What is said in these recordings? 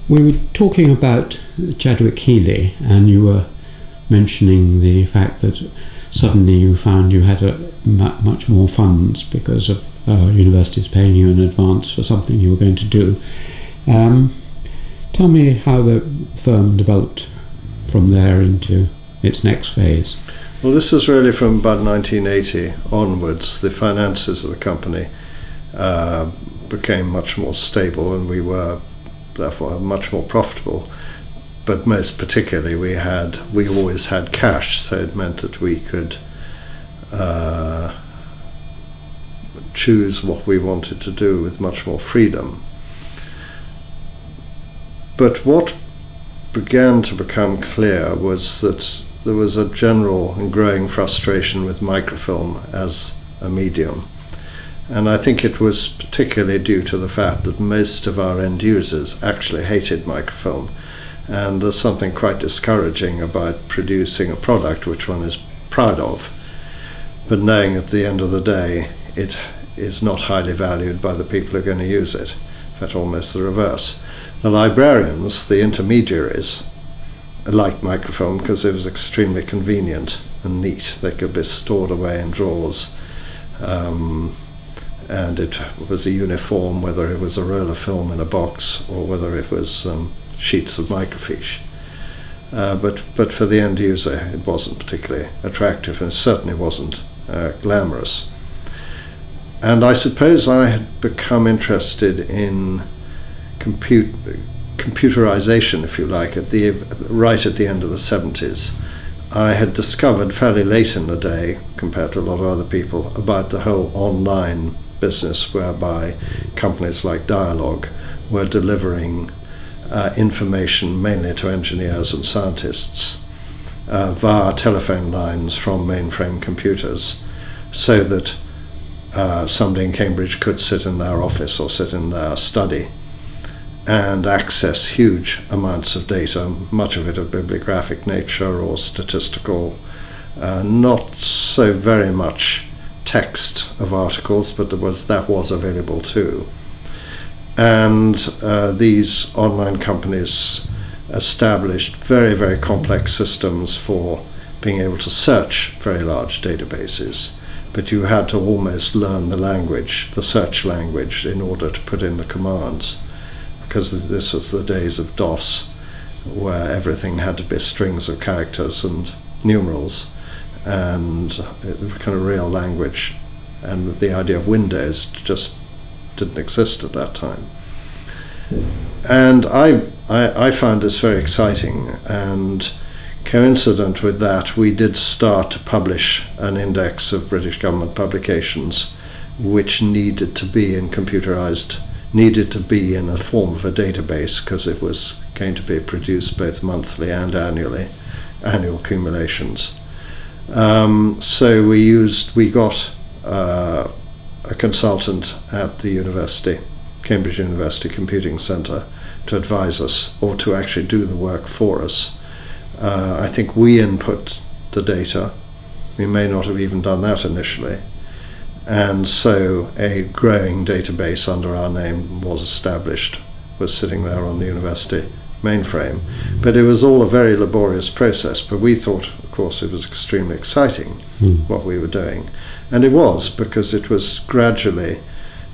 We were talking about Chadwyck-Healey, and you were mentioning the fact that suddenly you found you had much more funds because of universities paying you in advance for something you were going to do. Tell me how the firm developed from there into its next phase. Well, this was really from about 1980 onwards. The finances of the company became much more stable, and we were therefore much more profitable. But most particularly, we always had cash, so it meant that we could choose what we wanted to do with much more freedom. But what began to become clear was that there was a general and growing frustration with microfilm as a medium. And I think it was particularly due to the fact that most of our end users actually hated microfilm. And there's something quite discouraging about producing a product which one is proud of, but knowing at the end of the day it is not highly valued by the people who are going to use it. In fact, almost the reverse. The librarians, the intermediaries, liked microfilm because it was extremely convenient and neat. They could be stored away in drawers. And it was a uniform, whether it was a roll of film in a box or whether it was sheets of microfiche. But for the end user, it wasn't particularly attractive, and it certainly wasn't glamorous. And I suppose I had become interested in computerization, if you like, right at the end of the 70s. I had discovered fairly late in the day, compared to a lot of other people, about the whole online business whereby companies like Dialog were delivering information mainly to engineers and scientists via telephone lines from mainframe computers, so that somebody in Cambridge could sit in their office or sit in their study and access huge amounts of data, much of it of bibliographic nature or statistical, not so very much text of articles, but that was available too. And these online companies established very, very complex systems for being able to search very large databases. But you had to almost learn the language, the search language, in order to put in the commands, because this was the days of DOS, where everything had to be strings of characters and numerals, and kind of real language. And the idea of Windows just didn't exist at that time. And I found this very exciting, and coincident with that, we did start to publish an index of British government publications which needed to be in a form of a database, because it was going to be produced both monthly and annually, annual accumulations. So we got a consultant at the university, Cambridge University Computing Centre, to advise us, or to actually do the work for us. I think we input the data. We may not have even done that initially. And so a growing database under our name was established, was sitting there on the university mainframe. But it was all a very laborious process, but we thought, of course, it was extremely exciting what we were doing. And it was, because it was gradually,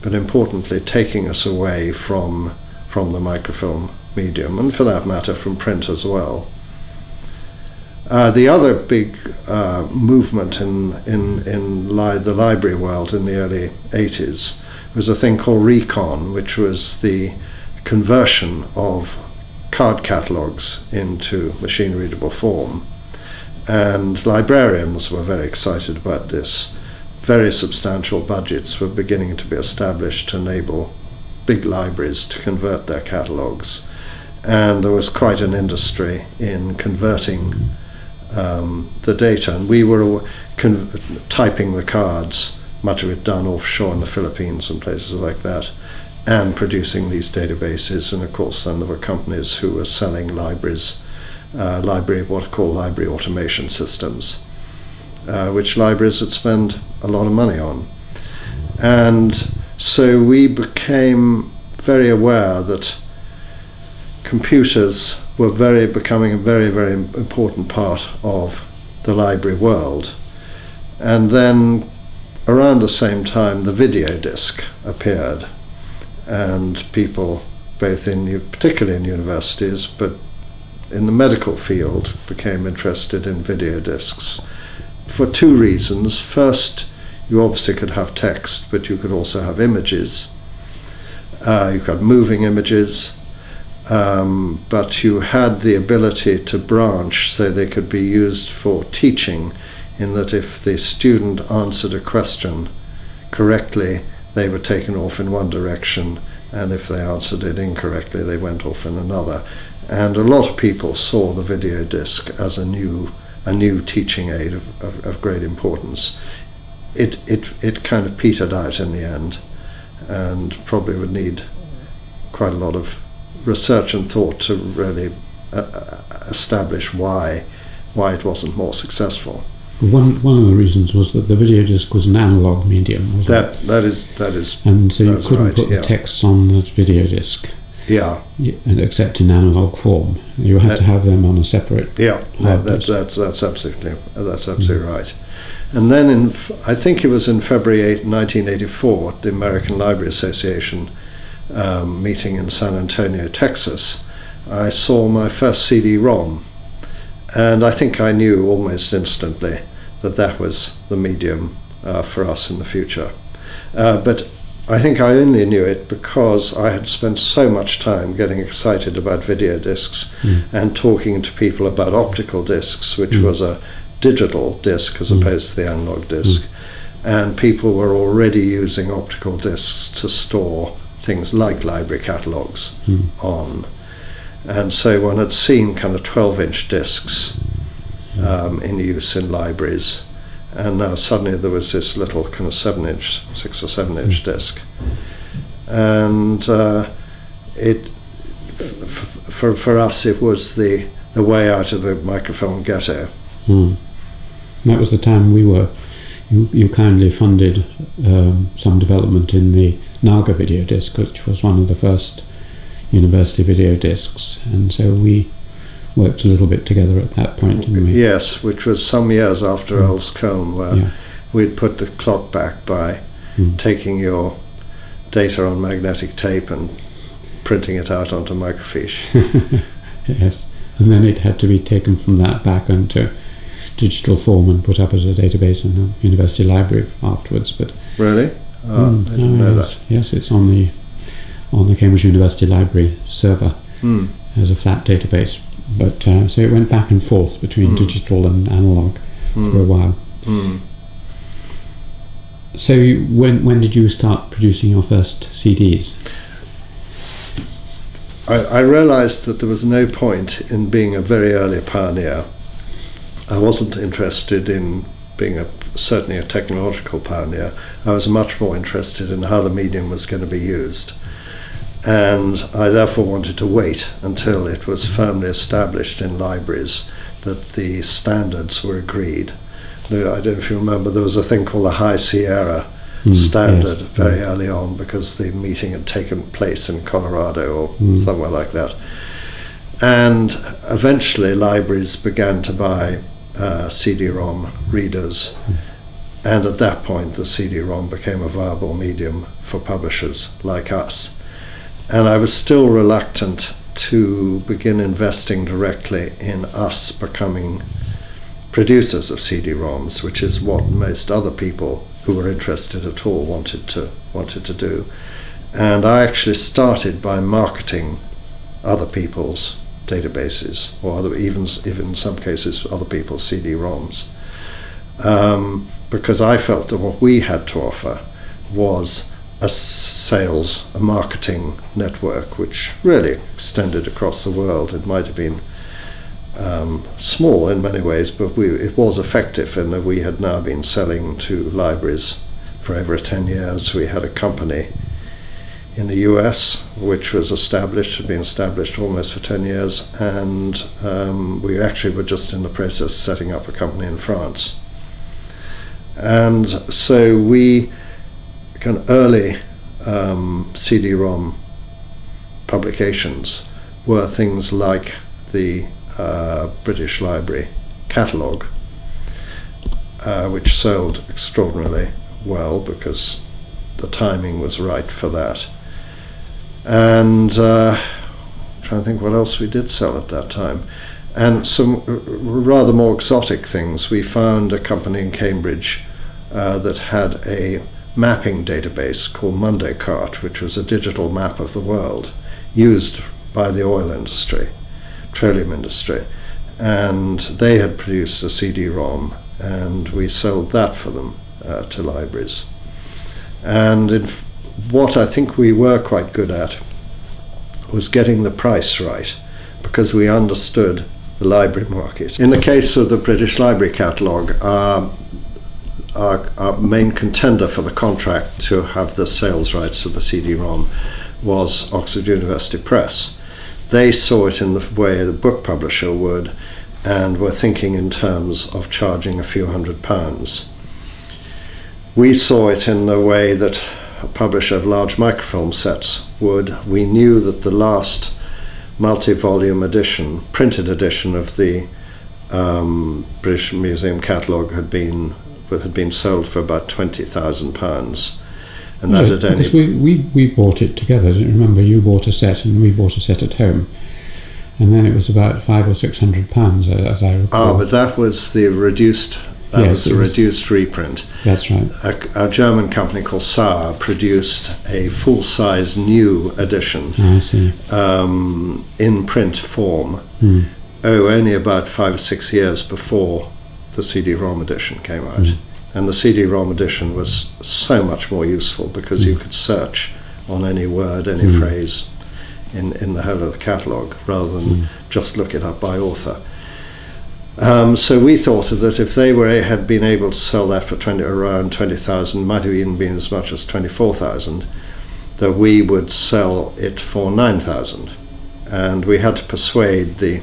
but importantly, taking us away from the microfilm medium, and for that matter from print as well. The other big movement in the library world in the early 80s was a thing called Recon, which was the conversion of card catalogues into machine-readable form. And librarians were very excited about this. Very substantial budgets were beginning to be established to enable big libraries to convert their catalogues. And there was quite an industry in converting the data, and we were typing the cards, much of it done offshore in the Philippines and places like that, and producing these databases. And of course then there were companies who were selling libraries, what are called library automation systems, which libraries would spend a lot of money on. And so we became very aware that computers were becoming a very, very important part of the library world. And then around the same time, the video disc appeared, and people, particularly in universities, but in the medical field, became interested in video discs for two reasons. First, you obviously could have text, but you could also have images. You could have moving images, but you had the ability to branch so they could be used for teaching, in that if the student answered a question correctly, they were taken off in one direction, and if they answered it incorrectly, they went off in another. And a lot of people saw the video disc as a new teaching aid of great importance. It kind of petered out in the end, and probably would need quite a lot of research and thought to really establish why it wasn't more successful. One of the reasons was that the video disc was an analog medium, wasn't it? That is. And so you couldn't put the texts on the video disc. Yeah. Except in analog form. You had to have them on a separate. Yeah. No, that's absolutely right. And then I think it was in February 1984, the American Library Association meeting in San Antonio, Texas, I saw my first CD-ROM, and I think I knew almost instantly that was the medium for us in the future. But I think I only knew it because I had spent so much time getting excited about video discs and talking to people about optical discs, which was a digital disc as opposed to the analog disc. And people were already using optical discs to store things like library catalogues on. And so one had seen kind of 12-inch discs in use in libraries, and now suddenly there was this little kind of 6 or 7 inch disc. And for us it was the way out of the microfilm ghetto. That was the time you kindly funded some development in the Naga video disc, which was one of the first university video discs, and so we worked a little bit together at that point, didn't we? Yes, which was some years after Earls-Colne, where we'd put the clock back by taking your data on magnetic tape and printing it out onto microfiche. Yes, and then it had to be taken from that back into digital form and put up as a database in the university library afterwards. But really? I didn't know that. Yes, it's on the Cambridge University Library server as a flat database. But so it went back and forth between digital and analog for a while. So when did you start producing your first CDs? I realized that there was no point in being a very early pioneer. I wasn't interested in being certainly a technological pioneer. I was much more interested in how the medium was going to be used. And I therefore wanted to wait until it was firmly established in libraries that the standards were agreed. I don't know if you remember, there was a thing called the High Sierra standard very early on, because the meeting had taken place in Colorado or somewhere like that. And eventually libraries began to buy CD-ROM readers, and at that point the CD-ROM became a viable medium for publishers like us. And I was still reluctant to begin investing directly in us becoming producers of CD-ROMs, which is what most other people who were interested at all wanted to do. And I actually started by marketing other people's databases, or even in some cases other people's CD-ROMs, because I felt that what we had to offer was a marketing network which really extended across the world. It might have been small in many ways, but it was effective in that we had now been selling to libraries for over 10 years. We had a company in the US which had been established almost for 10 years, and we actually were just in the process of setting up a company in France. And so we early CD-ROM publications were things like the British Library catalogue, which sold extraordinarily well because the timing was right for that. And I'm trying to think what else we did sell at that time. And some rather more exotic things. We found a company in Cambridge that had a mapping database called Mondaycart, which was a digital map of the world used by the oil industry, petroleum industry. And they had produced a CD-ROM, and we sold that for them to libraries. And what I think we were quite good at was getting the price right, because we understood the library market. In the case of the British Library catalogue, our main contender for the contract to have the sales rights of the CD-ROM was Oxford University Press. They saw it in the way the book publisher would, and were thinking in terms of charging a few £100s. We saw it in the way that a publisher of large microfilm sets would. We knew that the last multi-volume edition, printed edition of the British Museum catalogue had been sold for about £20,000, and that had only... Because we bought it together. I remember you bought a set and we bought a set at home, and then it was about £500 or £600, as I recall. But that was the reduced. That was the reduced reprint. That's right. A German company called Sauer produced a full-size new edition in print form. Only about 5 or 6 years before the CD-ROM edition came out. And the CD-ROM edition was so much more useful because you could search on any word, any phrase in the whole of the catalogue, rather than just look it up by author. So we thought that if they had been able to sell that for around 20,000, might have even been as much as 24,000, that we would sell it for 9,000. And we had to persuade the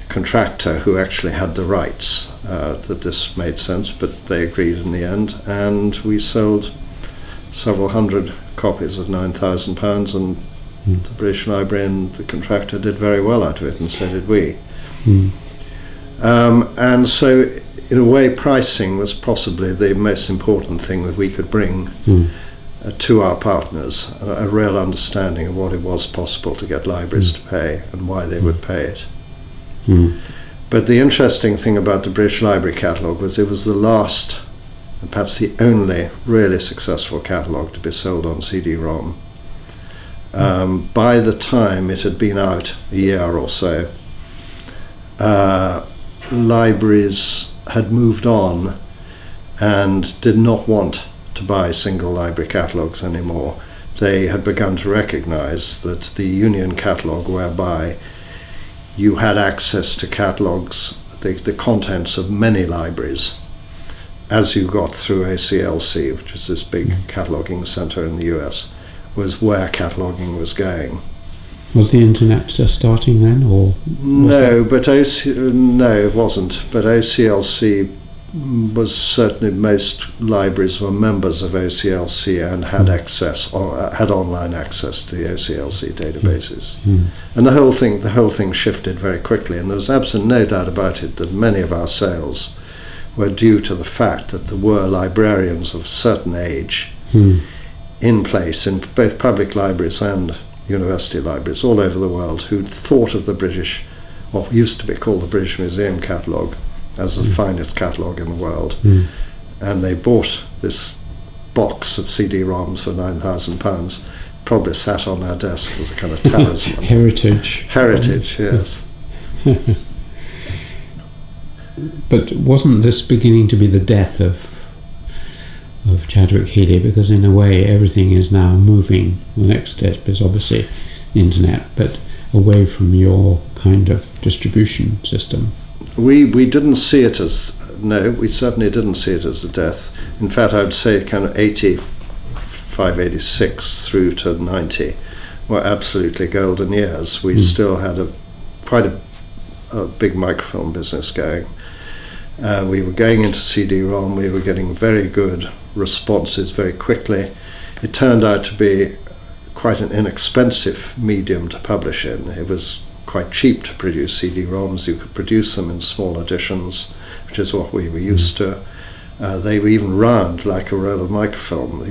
contractor, who actually had the rights, that this made sense, but they agreed in the end, and we sold several hundred copies at £9,000, and the British Library and the contractor did very well out of it, and so did we. And so, in a way, pricing was possibly the most important thing that we could bring to our partners, a real understanding of what it was possible to get libraries to pay and why they would pay it. But the interesting thing about the British Library catalogue was it was the last, and perhaps the only, really successful catalogue to be sold on CD-ROM. By the time it had been out a year or so, libraries had moved on and did not want to buy single library catalogues anymore. They had begun to recognize that the Union catalogue, whereby you had access to catalogues, the contents of many libraries, as you got through ACLC, which is this big cataloguing center in the US, was where cataloguing was going. Was the internet just starting then, or no? But no, it wasn't. But OCLC was certainly, most libraries were members of OCLC and had access, or had online access to the OCLC databases. And the whole thing shifted very quickly. And there was absolutely no doubt about it that many of our sales were due to the fact that there were librarians of a certain age in place in both public libraries and university libraries all over the world, who'd thought of the British, what used to be called the British Museum catalogue, as the finest catalogue in the world. And they bought this box of CD-ROMs for £9,000, probably sat on their desk as a kind of talisman. Heritage, yes. But wasn't this beginning to be the death of Chadwyck-Healey, because in a way everything is now moving? The next step is obviously the internet, but away from your kind of distribution system. We didn't see it as, no, we certainly didn't see it as a death. In fact, I would say kind of 85, 86 through to 90 were absolutely golden years. We still had quite a big microfilm business going. We were going into CD-ROM, we were getting very good responses very quickly. It turned out to be quite an inexpensive medium to publish in. It was quite cheap to produce CD-ROMs. You could produce them in small editions, which is what we were used to. They were even round like a roll of microfilm.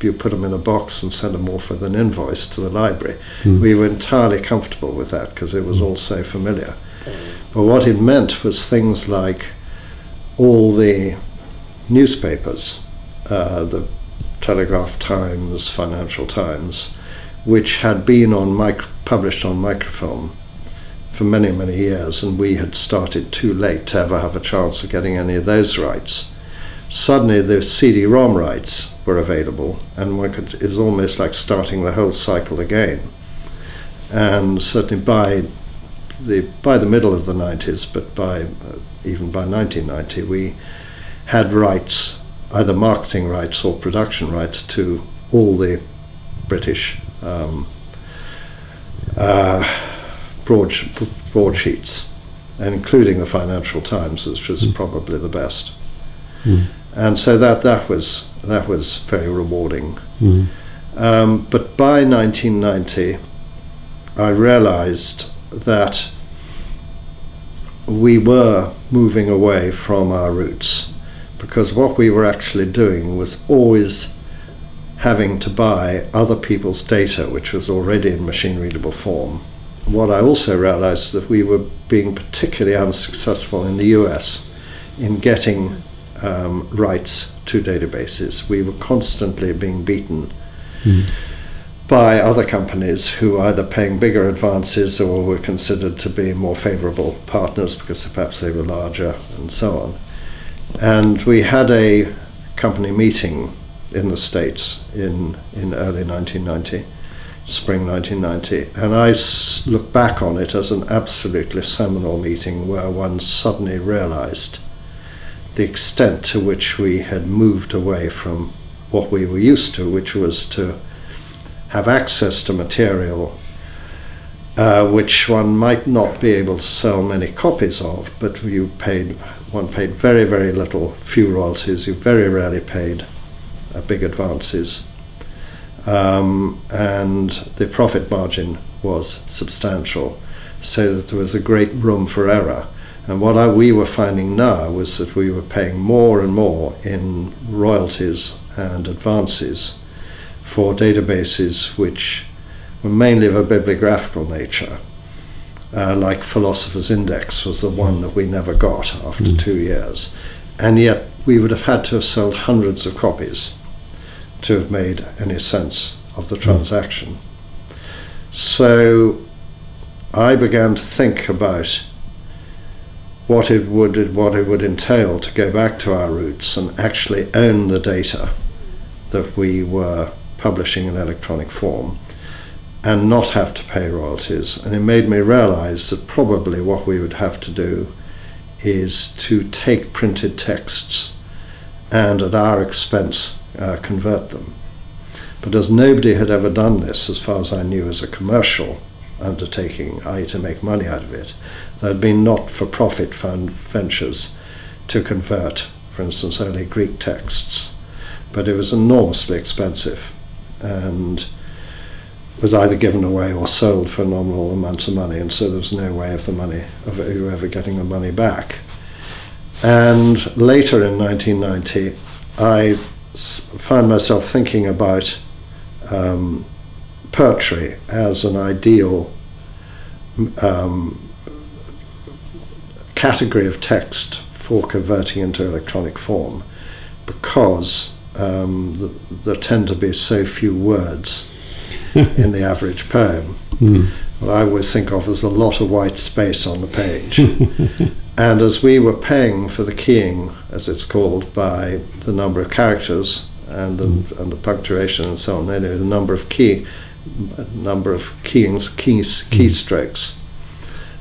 You put them in a box and send them off with an invoice to the library. We were entirely comfortable with that because it was all so familiar. But what it meant was things like all the newspapers, the Telegraph Times, Financial Times, which had been published on microfilm for many, many years, and we had started too late to ever have a chance of getting any of those rights. Suddenly the CD-ROM rights were available, and it was almost like starting the whole cycle again. And certainly by the middle of the 90s, but even by 1990, we had rights, either marketing rights or production rights, to all the British broadsheets, including the Financial Times, which was probably the best. And so that was very rewarding. But by 1990, I realized that we were moving away from our roots, because what we were actually doing was always having to buy other people's data, which was already in machine-readable form. What I also realized is that we were being particularly unsuccessful in the US in getting rights to databases. We were constantly being beaten by other companies who were either paying bigger advances or were considered to be more favorable partners because perhaps they were larger and so on. And we had a company meeting in the States in early 1990, spring 1990, and I look back on it as an absolutely seminal meeting where one suddenly realized the extent to which we had moved away from what we were used to, which was to have access to material which one might not be able to sell many copies of, but one paid very, very little, few royalties. You very rarely paid big advances, and the profit margin was substantial, so that there was a great room for error. And what we were finding now was that we were paying more and more in royalties and advances for databases which were mainly of a bibliographical nature, like Philosopher's Index was the one that we never got after 2 years. And yet we would have had to have sold hundreds of copies to have made any sense of the transaction. So I began to think about what it would entail to go back to our roots and actually own the data that we were publishing in electronic form and not have to pay royalties. And it made me realize that probably what we would have to do is to take printed texts and at our expense convert them. But as nobody had ever done this, as far as I knew, as a commercial undertaking, i.e. to make money out of it, there had been not-for-profit fund ventures to convert, for instance, early Greek texts, but it was enormously expensive and was either given away or sold for nominal amounts of money, and so there was no way of you ever getting the money back. And later in 1990, I found myself thinking about poetry as an ideal category of text for converting into electronic form, because there tend to be so few words in the average poem. What I always think of as a lot of white space on the page. And as we were paying for the keying, as it's called, by the number of characters and the punctuation and so on, anyway, the number of keystrokes,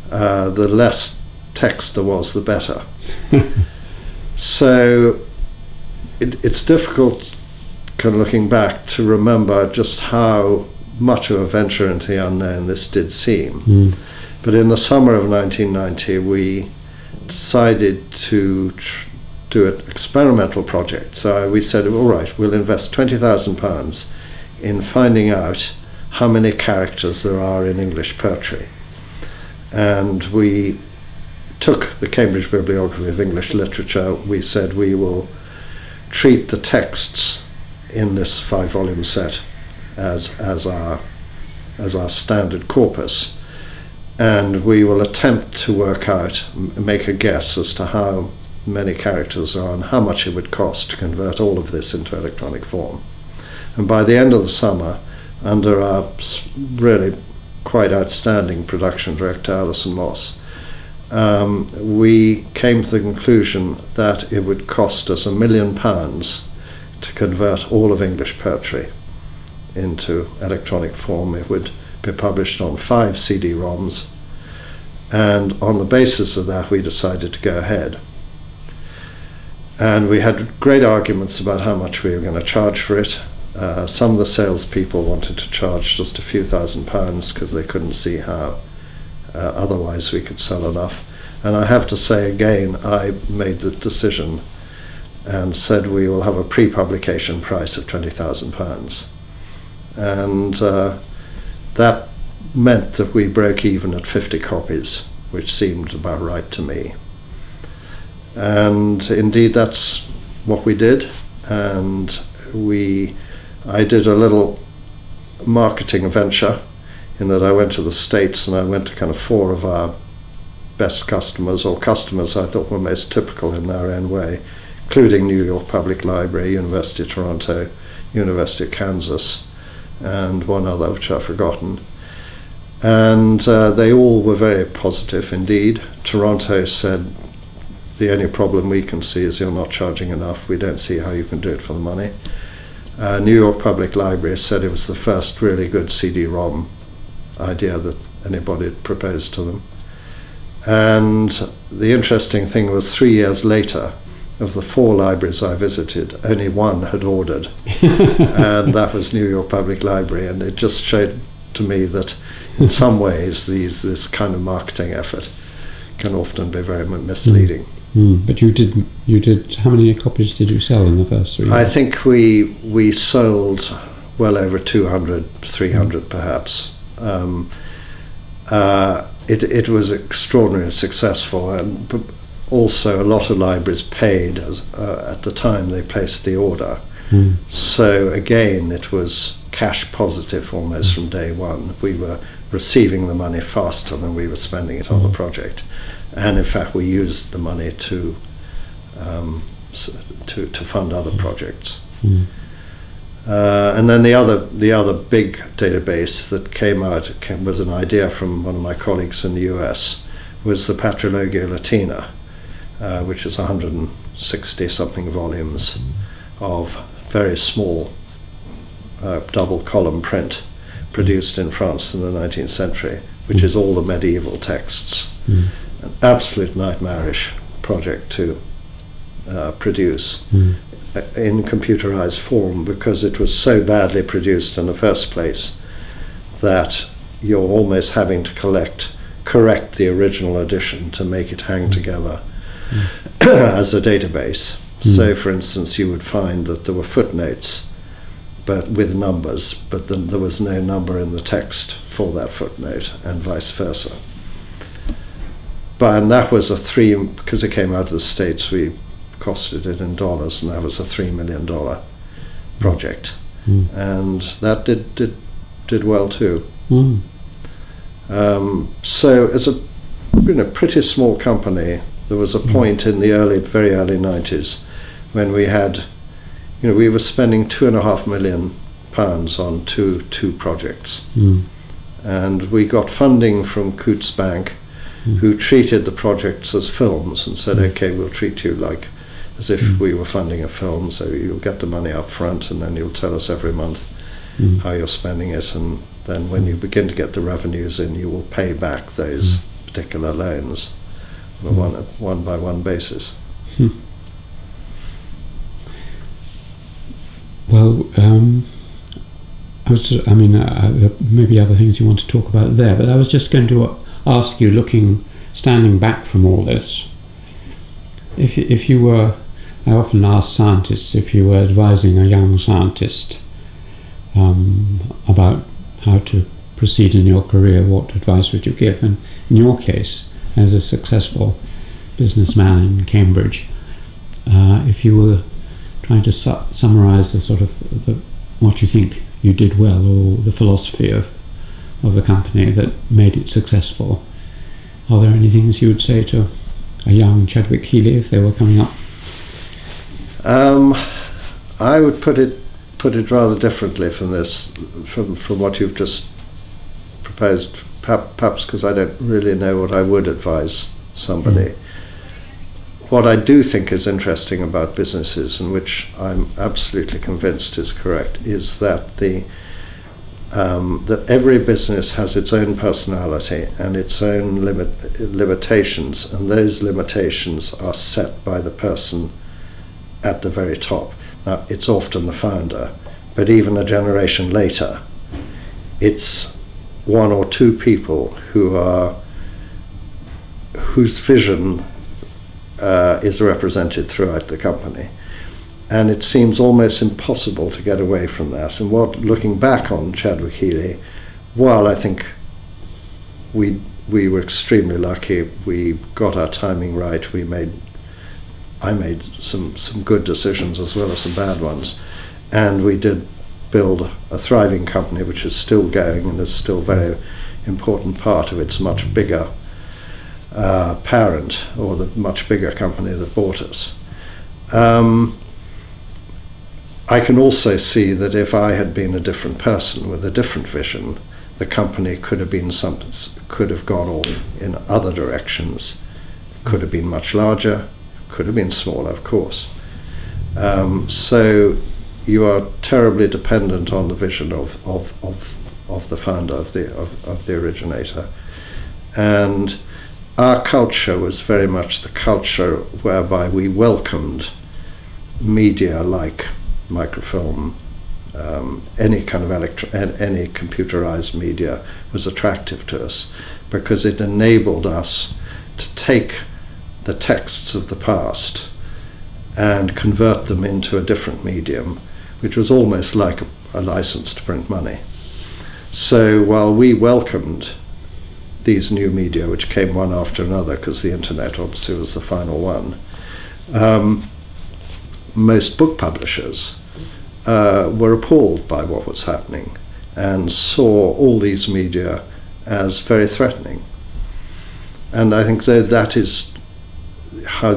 the less text there was, the better. So it's difficult, kind of looking back, to remember just how much of a venture into the unknown this did seem. But in the summer of 1990, we decided to do an experimental project. So we said, all right, we'll invest £20,000 in finding out how many characters there are in English poetry. And we took the Cambridge Bibliography of English Literature. We said we will treat the texts in this 5-volume set as our standard corpus, and we will attempt to work out, make a guess as to how many characters are and how much it would cost to convert all of this into electronic form. And by the end of the summer, under our really quite outstanding production director, Alison Moss, we came to the conclusion that it would cost us £1 million to convert all of English poetry into electronic form. It would be published on 5 CD-ROMs, and on the basis of that we decided to go ahead. And we had great arguments about how much we were going to charge for it. Some of the salespeople wanted to charge just a few £1,000s because they couldn't see how otherwise we could sell enough. And I have to say again, I made the decision and said we will have a pre-publication price of £20,000. And that meant that we broke even at 50 copies, which seemed about right to me. And indeed that's what we did. And I did a little marketing venture in that I went to the States and I went to kind of 4 of our best customers, or customers I thought were most typical in their own way, including New York Public Library, University of Toronto, University of Kansas, and one other which I've forgotten. And they all were very positive indeed. Toronto said, the only problem we can see is you're not charging enough. We don't see how you can do it for the money. New York Public Library said it was the first really good CD-ROM idea that anybody had proposed to them. And the interesting thing was 3 years later, of the 4 libraries I visited, only 1 had ordered, and that was New York Public Library. And it just showed to me that in some ways this kind of marketing effort can often be very misleading. But you did. How many copies did you sell in the first 3 years? I think we sold well over 200, 300 perhaps. It was extraordinarily successful, and also a lot of libraries paid at the time they placed the order. So again, it was cash positive almost from day one. We were receiving the money faster than we were spending it on the project, and in fact we used the money to fund other projects. And then the other big database that came out was an idea from one of my colleagues in the US, was the Patrologia Latina, which is 160 something volumes of very small double column print produced in France in the 19th century, which is all the medieval texts. An absolute nightmarish project to produce in computerized form, because it was so badly produced in the first place that you're almost having to correct the original edition to make it hang together as a database. So for instance, you would find that there were footnotes but with numbers, but then there was no number in the text for that footnote, and vice versa. And that was because it came out of the States, we costed it in dollars, and that was a $3 million project. And that did well too. So as a pretty small company, there was a point in the very early 90s when we had, we were spending £2.5 million on two projects. And we got funding from Coutts Bank, who treated the projects as films and said, okay, we'll treat you as if we were funding a film, so you'll get the money up front and then you'll tell us every month how you're spending it, and then when you begin to get the revenues in, you will pay back those particular loans on a one-by-one basis. Well, maybe other things you want to talk about there, but I was just going to ask you, standing back from all this, if you were, I often ask scientists, if you were advising a young scientist about how to proceed in your career, what advice would you give? And in your case, as a successful businessman in Cambridge, if you were trying to summarise the sort of what you think you did well, or the philosophy of the company that made it successful, are there any things you would say to a young Chadwyck-Healey if they were coming up? I would put it rather differently from this, from what you've just proposed, perhaps because I don't really know what I would advise somebody. What I do think is interesting about businesses, and which I'm absolutely convinced is correct, is that that every business has its own personality and its own limitations, and those limitations are set by the person at the very top. Now, it's often the founder, but even a generation later, it's one or two people whose vision is represented throughout the company. And it seems almost impossible to get away from that. And looking back on Chadwyck-Healey, while I think we were extremely lucky, we got our timing right, I made some good decisions as well as some bad ones, and we did build a thriving company which is still going and is still a very important part of its much bigger parent, or the much bigger company that bought us. I can also see that if I had been a different person with a different vision, the company could have gone off in other directions. Could have been much larger, could have been smaller, of course. So you are terribly dependent on the vision of the founder, of the originator. And our culture was very much the culture whereby we welcomed media like microfilm. Any kind of any computerized media was attractive to us, because it enabled us to take the texts of the past and convert them into a different medium, which was almost like a license to print money. So while we welcomed these new media, which came one after another, because the internet obviously was the final one, most book publishers were appalled by what was happening and saw all these media as very threatening. And I think that is how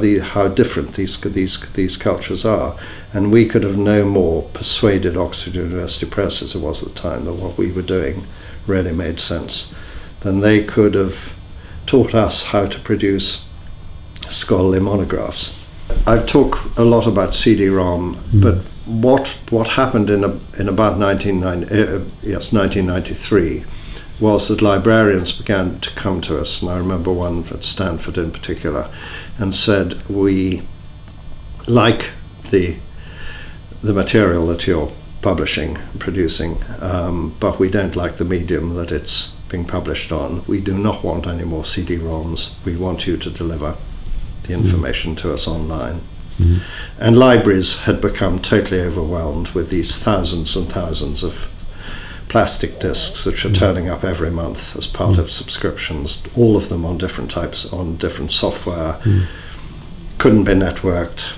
different these cultures are. And we could have no more persuaded Oxford University Press, as it was at the time, that what we were doing really made sense, than they could have taught us how to produce scholarly monographs. I've talked a lot about CD-ROM, but what happened in about 1993 was that librarians began to come to us, and I remember one at Stanford in particular, and said, we like the material that you're publishing and producing, but we don't like the medium that it's being published on. We do not want any more CD-ROMs. We want you to deliver the information to us online. And libraries had become totally overwhelmed with these thousands and thousands of plastic discs which are turning up every month as part of subscriptions, all of them on different types, on different software, couldn't be networked.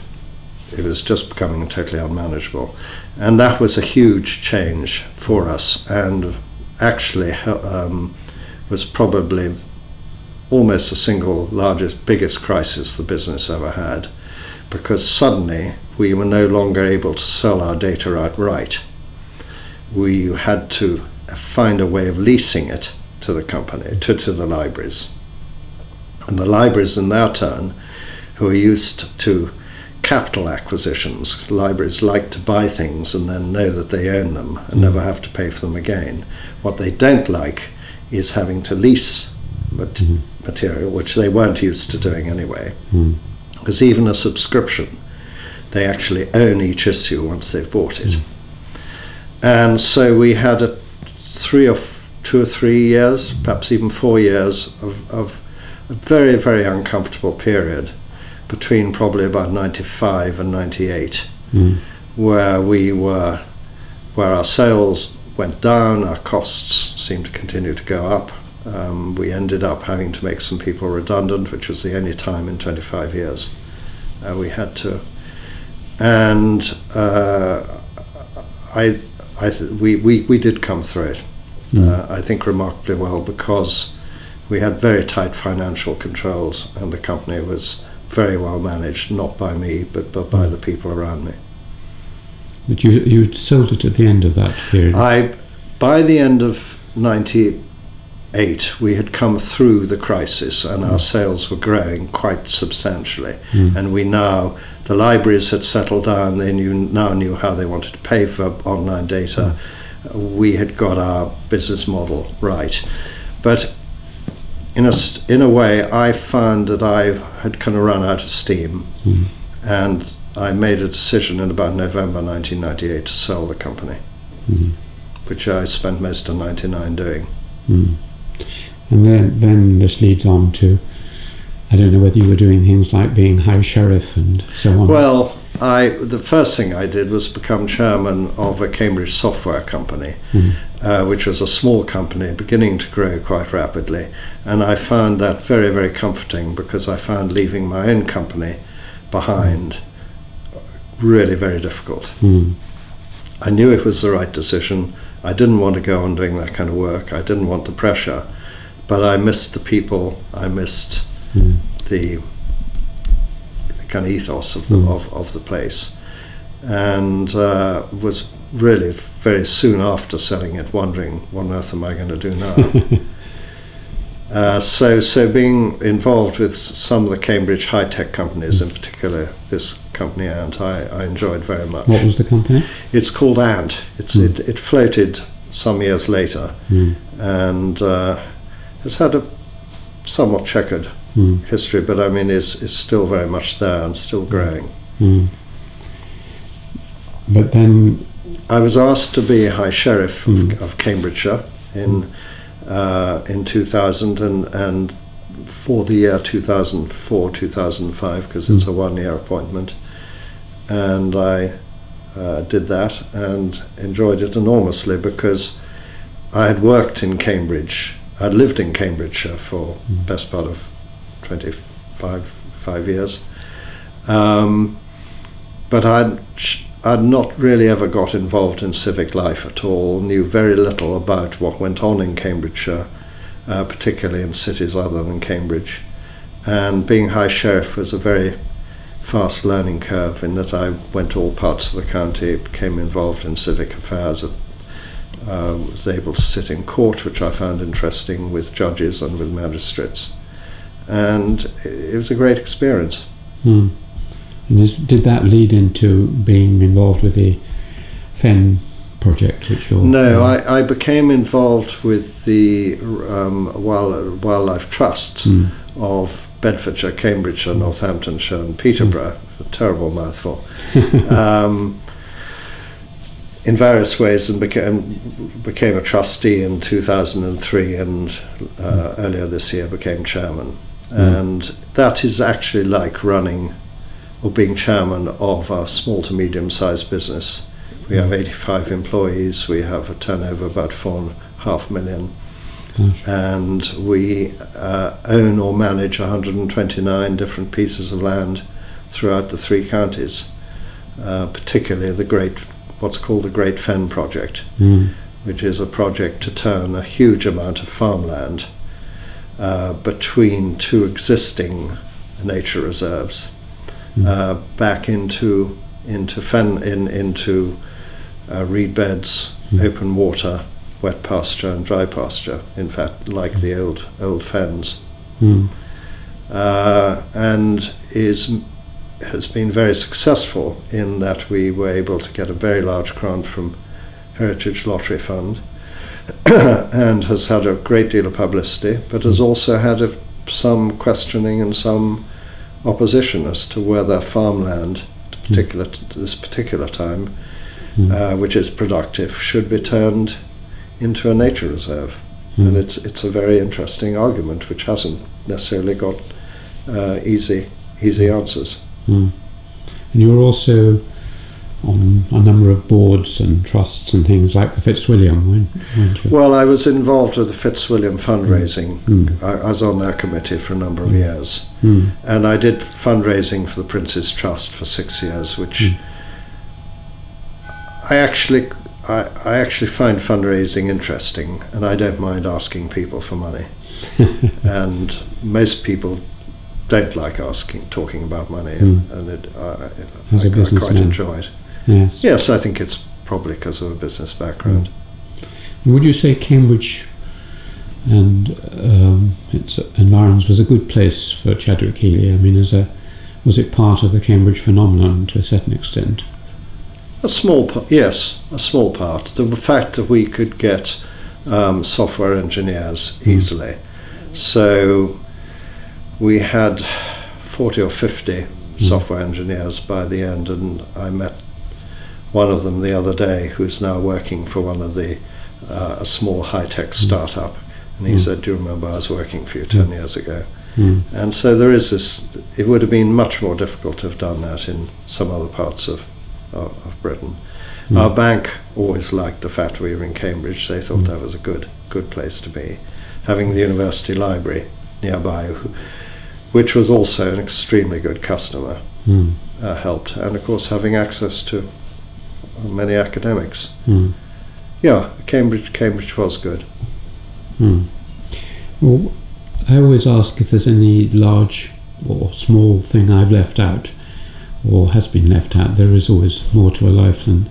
It was just becoming totally unmanageable. And that was a huge change for us, and actually was probably almost the single biggest crisis the business ever had, because suddenly we were no longer able to sell our data outright. We had to find a way of leasing it to the company, to the libraries. And the libraries in their turn, who are used to capital acquisitions, libraries like to buy things and then know that they own them and never have to pay for them again. What they don't like is having to lease material, which they weren't used to doing anyway. Because even a subscription, they actually own each issue once they've bought it. And so we had 2 or 3 years, perhaps even 4 years of a very, very uncomfortable period between probably about 95 and 98, where we were where our sales went down, our costs seemed to continue to go up. We ended up having to make some people redundant, which was the only time in 25 years we had to. And we did come through it. I think remarkably well, because we had very tight financial controls, and the company was very well managed, not by me, but by the people around me. But you sold it at the end of that period? By the end of 98, we had come through the crisis, and our sales were growing quite substantially. And the libraries had settled down. They now knew how they wanted to pay for online data. We had got our business model right. But in a way, I found that I had kind of run out of steam, and I made a decision in about November 1998 to sell the company, which I spent most of 99 doing. And then this leads on to, I don't know whether you were doing things like being High Sheriff and so on. Well, the first thing I did was become chairman of a Cambridge software company, which was a small company beginning to grow quite rapidly. And I found that very, very comforting, because I found leaving my own company behind really very difficult. I knew it was the right decision. I didn't want to go on doing that kind of work. I didn't want the pressure, but I missed the people. I missed the kind of ethos of the place, and was really very soon after selling it wondering, what on earth am I going to do now? So being involved with some of the Cambridge high-tech companies, in particular this company Ant, I enjoyed very much. What was the company? It's called Ant. It floated some years later, and has had a somewhat checkered history, but I mean is still very much there and still growing. But then I was asked to be High Sheriff of Cambridgeshire in 2000, and for the year 2004-2005, because it's a one-year appointment, and I did that and enjoyed it enormously, because I had worked in Cambridge. I'd lived in Cambridgeshire for the best part of 25 years, but I'd not really ever got involved in civic life at all, knew very little about what went on in Cambridgeshire, particularly in cities other than Cambridge. And being High Sheriff was a very fast learning curve, in that I went to all parts of the county, became involved in civic affairs, was able to sit in court, which I found interesting, with judges and with magistrates. And it was a great experience. And did that lead into being involved with the Fen project? No, I became involved with the Wildlife Trust of Bedfordshire, Cambridgeshire, Northamptonshire and Peterborough, a terrible mouthful, in various ways, and became a trustee in 2003, and earlier this year became chairman. And that is actually like running or being chairman of a small to medium-sized business. We have 85 employees, we have a turnover of about $4.5 million, and we own or manage 129 different pieces of land throughout the 3 counties, particularly what's called the Great Fen Project, which is a project to turn a huge amount of farmland between 2 existing nature reserves back into reed beds, open water, wet pasture and dry pasture, in fact like the old fens, and has been very successful in that we were able to get a very large grant from Heritage Lottery Fund and has had a great deal of publicity, but has also had some questioning and some opposition as to whether farmland, this particular time, which is productive, should be turned into a nature reserve. And it's a very interesting argument, which hasn't necessarily got easy answers. And you're also on a number of boards and trusts and things like the Fitzwilliam, weren't you? Well, I was involved with the Fitzwilliam fundraising. I was on that committee for a number of years. And I did fundraising for the Prince's Trust for 6 years, which I actually find fundraising interesting, and I don't mind asking people for money. And most people don't like talking about money, and I quite enjoy it. Yes, I think it's probably because of a business background. Would you say Cambridge and its environs was a good place for Chadwyck-Healey? I mean, was it part of the Cambridge phenomenon to a certain extent? A small part, yes, a small part. The fact that we could get software engineers easily. So we had 40 or 50 software engineers by the end, and I met one of them the other day who's now working for one of the a small high-tech startup, and he said, "Do you remember I was working for you 10 years ago?" And so there is this. It would have been much more difficult to have done that in some other parts of Britain. Our bank always liked the fact we were in Cambridge. They thought that was a good place to be. Having the university library nearby, which was also an extremely good customer, helped. And of course having access to many academics. Yeah, Cambridge was good. Well, I always ask if there's any large or small thing I've left out or has been left out. There is always more to a life than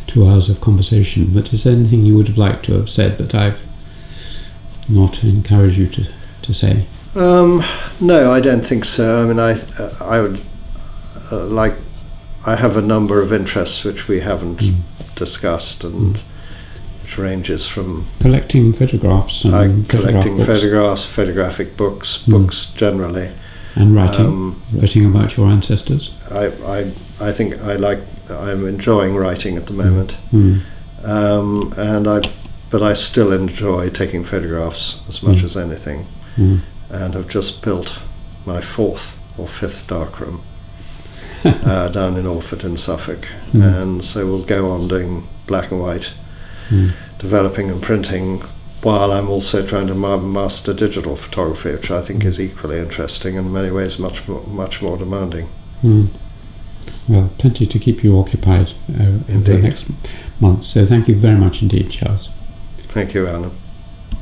2 hours of conversation, but is there anything you would have liked to have said that I've not encouraged you to say? No, I don't think so. I mean, I would I have a number of interests which we haven't discussed, and which ranges from collecting photographs and collecting photographs, photographic books, books generally, and writing about your ancestors. I think I'm enjoying writing at the moment, but I still enjoy taking photographs as much as anything, and have just built my 4th or 5th darkroom down in Alford in Suffolk, and so we'll go on doing black and white, developing and printing, while I'm also trying to master digital photography, which I think is equally interesting and in many ways much more demanding. Well, plenty to keep you occupied over the next month. So thank you very much indeed, Charles. Thank you, Alan.